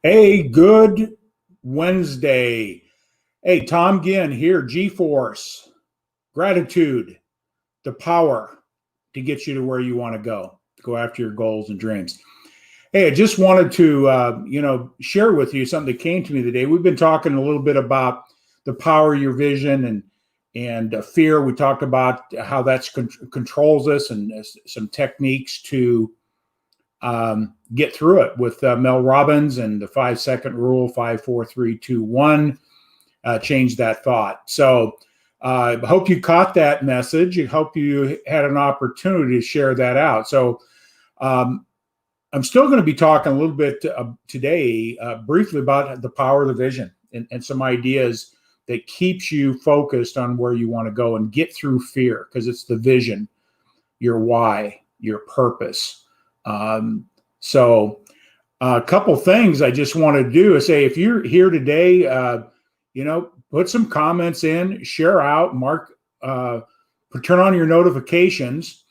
Hey, good Wednesday. Hey, Tom Ginn here, G-Force. Gratitude, the power to get you to where you want to go after your goals and dreams. Hey, I just wanted to, share with you something that came to me today. We've been talking a little bit about the power of your vision and fear. We talked about how that controls us and some techniques to get through it with Mel Robbins and the 5-second rule, 5, 4, 3, 2, 1. Change that thought. So I hope you caught that message. I hope you had an opportunity to share that out. So I'm still going to be talking a little bit today, briefly about the power of the vision and some ideas that keeps you focused on where you want to go and get through fear, because it's the vision, your why, your purpose. So a couple things I just want to do is say, if you're here today, put some comments in, share out, mark, turn on your notifications,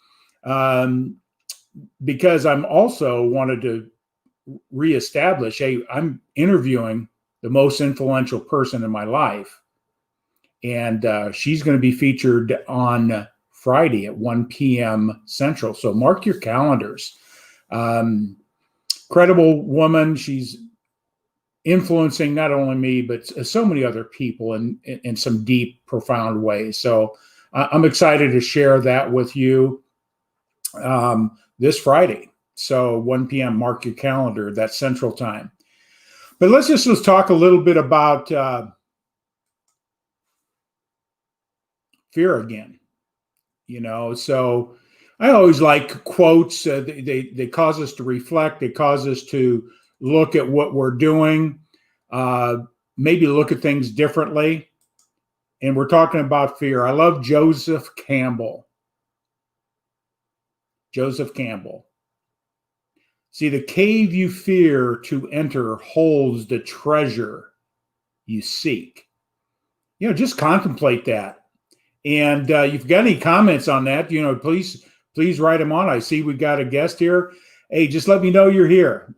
because I'm also wanted to reestablish, hey, I'm interviewing the most influential person in my life. And she's going to be featured on Friday at 1 p.m. Central. So mark your calendars. Credible woman. She's influencing not only me, but so many other people in some deep, profound ways. So I'm excited to share that with you this Friday. So 1 p.m., mark your calendar, that's Central Time. But let's talk a little bit about fear again. So I always like quotes. They cause us to reflect. They cause us to look at what we're doing, maybe look at things differently. And we're talking about fear. I love Joseph Campbell. Joseph Campbell. See, the cave you fear to enter holds the treasure you seek. Just contemplate that. And if you've got any comments on that, please write them on. I see we got a guest here. Hey, just let me know you're here.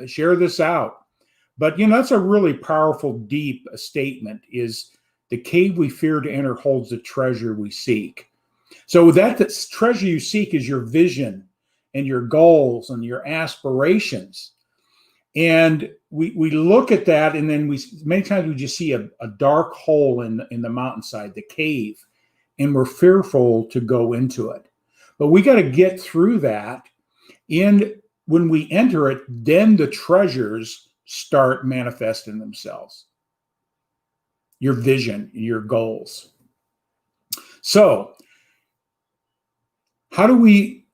Share this out. But, that's a really powerful, deep statement, is the cave we fear to enter holds the treasure we seek. So that treasure you seek is your vision and your goals and your aspirations. And we look at that, and then many times we just see a dark hole in the mountainside, the cave, and we're fearful to go into it. But we got to get through that. And when we enter it, then the treasures start manifesting themselves. Your vision, your goals. So how do we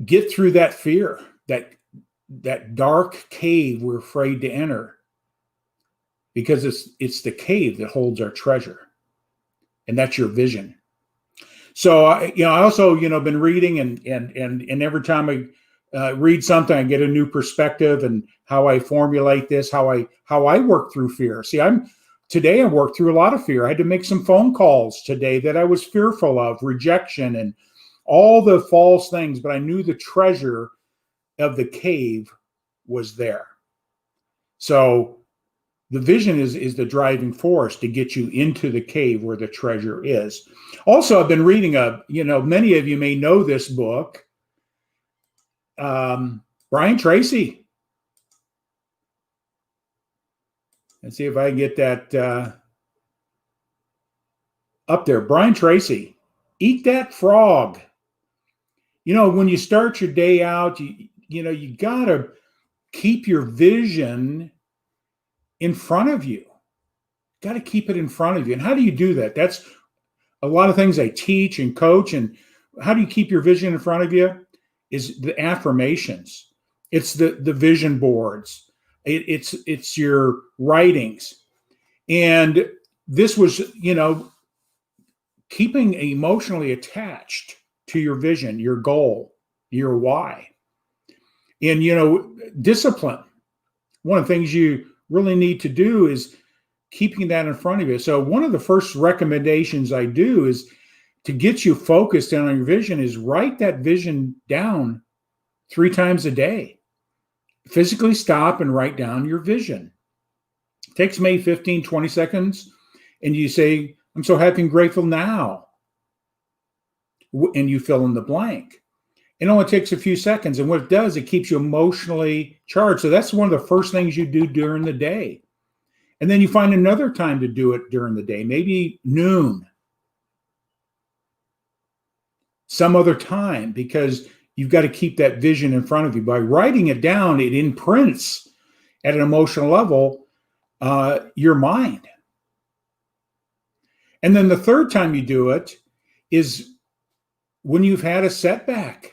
get through that fear, that dark cave we're afraid to enter? Because it's the cave that holds our treasure, and that's your vision. So I also been reading, and every time I read something, I get a new perspective and how I formulate this, how I work through fear. See, today I worked through a lot of fear. I had to make some phone calls today that I was fearful of, rejection and all the false things, but I knew the treasure of the cave was there. So the vision is the driving force to get you into the cave where the treasure is. Also, I've been reading many of you may know this book, Brian Tracy. Let's see if I can get that up there. Brian Tracy, Eat That Frog. When you start your day out, you got to keep your vision in front of you. Got to keep it in front of you. And how do you do that? That's a lot of things I teach and coach. And how do you keep your vision in front of you? Is the affirmations. It's the vision boards. It's your writings. And this was, keeping emotionally attached to your vision, your goal, your why. And, discipline. One of the things you really need to do is keeping that in front of you. So one of the first recommendations I do is to get you focused on your vision is write that vision down 3 times a day. physically stop and write down your vision. It takes maybe 15, 20 seconds, and you say, I'm so happy and grateful now. And you fill in the blank. It only takes a few seconds. And what it does, it keeps you emotionally charged. So that's one of the first things you do during the day. And then you find another time to do it during the day, maybe noon, some other time, because you've got to keep that vision in front of you. By writing it down, it imprints at an emotional level your mind. And then the third time you do it is when you've had a setback.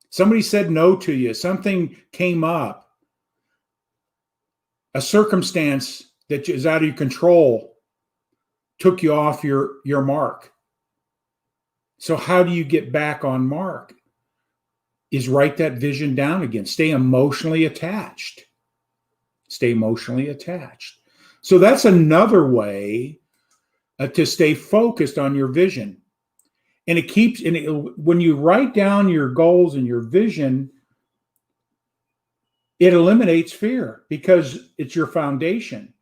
Somebody said no to you, something came up, a circumstance that is out of your control took you off your mark. So how do you get back on mark? Is write that vision down again. Stay emotionally attached. Stay emotionally attached. So that's another way to stay focused on your vision. And it keeps, when you write down your goals and your vision, it eliminates fear because it's your foundation.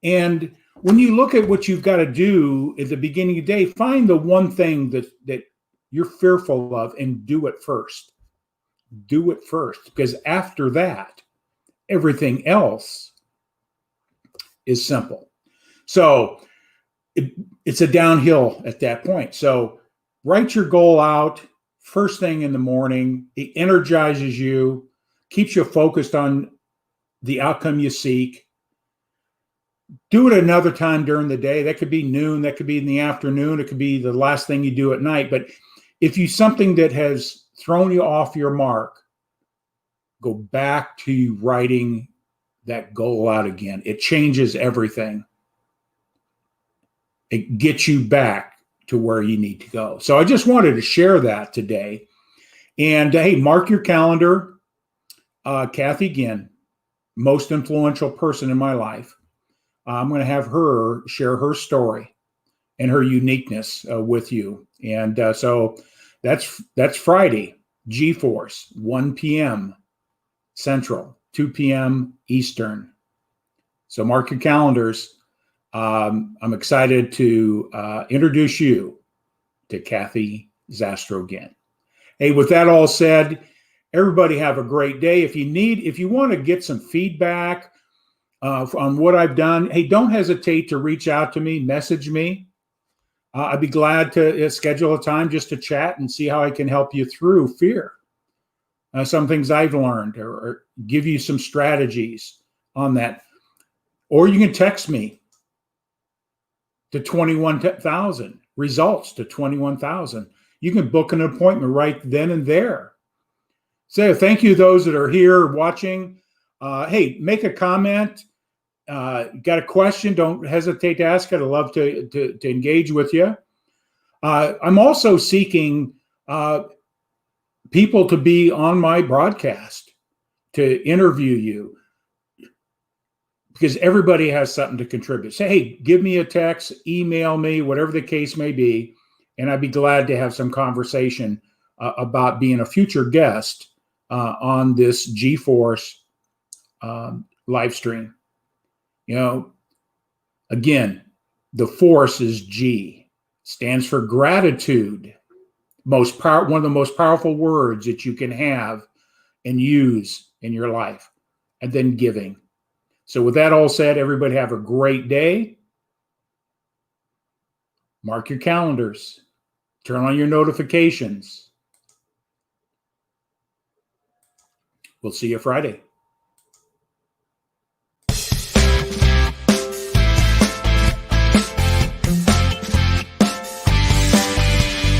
And when you look at what you've got to do at the beginning of the day, find the one thing that you're fearful of and do it first. Do it first, because after that, everything else is simple. So it's a downhill at that point. So write your goal out first thing in the morning. It energizes you, keeps you focused on the outcome you seek. Do it another time during the day. That could be noon. That could be in the afternoon. It could be the last thing you do at night. But if you something that has thrown you off your mark, go back to writing that goal out again. It changes everything. It gets you back to where you need to go. So I just wanted to share that today. And hey, mark your calendar. Kathy Ginn, most influential person in my life. I'm going to have her share her story and her uniqueness with you. And so that's Friday, G-Force, 1 p.m. Central, 2 p.m. Eastern. So mark your calendars. I'm excited to introduce you to Kathy Zastro Ginn. Hey, with that all said, everybody have a great day. If you want to get some feedback on what I've done, hey, don't hesitate to reach out to me, message me. I'd be glad to schedule a time just to chat and see how I can help you through fear. Some things I've learned or give you some strategies on that. Or you can text me to 21,000, results to 21,000. You can book an appointment right then and there. So thank you those that are here watching. Hey, make a comment. Got a question, don't hesitate to ask it. I'd love to engage with you. I'm also seeking people to be on my broadcast, to interview you, because everybody has something to contribute. Say, hey, give me a text, email me, whatever the case may be, and I'd be glad to have some conversation about being a future guest on this G-Force live stream. You know, again, the force is G, stands for gratitude. One of the most powerful words that you can have and use in your life, and then giving. So with that all said, everybody have a great day. Mark your calendars. Turn on your notifications. We'll see you Friday.